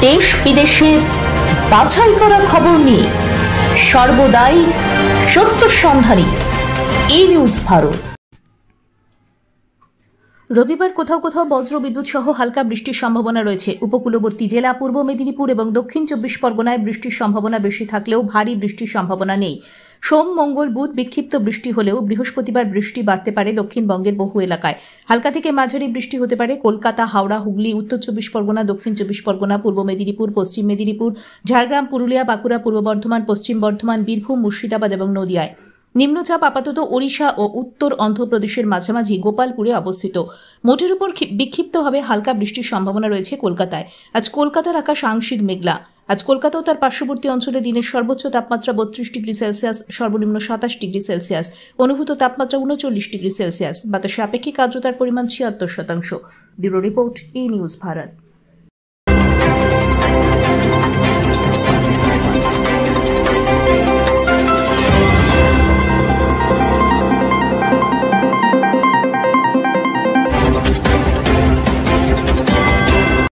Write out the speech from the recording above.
দেশ বিদেশের বাছাই করা খবর নিয়ে সর্বদাই সত্য সন্ধানী এই নিউজ ভারত। রবিবার কোথাও কোথাও বজ্রবিদ্যুৎ সহ হালকা বৃষ্টির সম্ভাবনা রয়েছে। উপকূলবর্তী জেলা পূর্ব মেদিনীপুর এবং দক্ষিণ 24 পরগনায় বৃষ্টির সম্ভাবনা বেশি থাকলেও ভারী বৃষ্টির সম্ভাবনা নেই। সোম, মঙ্গল, বুধ বিক্ষিপ্ত বৃষ্টি হলেও বৃহস্পতিবার বৃষ্টি বাড়তে পারে দক্ষিণবঙ্গের বহু এলাকায়। হালকা থেকে মাঝারি বৃষ্টি হতে পারে কলকাতা, হাওড়া, হুগলি, উত্তর 24 পরগনা, দক্ষিণ 24 পরগনা, পূর্ব মেদিনীপুর, পশ্চিম মেদিনীপুর, ঝাড়গ্রাম, পুরুলিয়া, বাঁকুড়া, পূর্ব বর্ধমান, পশ্চিম বর্ধমান, বীরভূম, মুর্শিদাবাদ এবং নদিয়ায়। নিম্নচাপ আপাতত ওড়িশা ও উত্তর অন্ধ্রপ্রদেশের মাঝামাঝি গোপালপুরে অবস্থিত। মোটের উপর বিক্ষিপ্তভাবে হালকা বৃষ্টির সম্ভাবনা রয়েছে কলকাতায়। আজ কলকাতার আকাশ আংশিক মেঘলা। আজ কলকাতা ও তার পার্শ্ববর্তী অঞ্চলে দিনের সর্বোচ্চ তাপমাত্রা 32 ডিগ্রি সেলসিয়াস, সর্বনিম্ন 27 ডিগ্রি সেলসিয়াস, অনুভূত তাপমাত্রা 39 ডিগ্রি সেলসিয়াস। বাতাসে আপেক্ষিক আর্দ্রতার পরিমাণ 76%। ব্যুরো রিপোর্ট, ই নিউজ ভারত।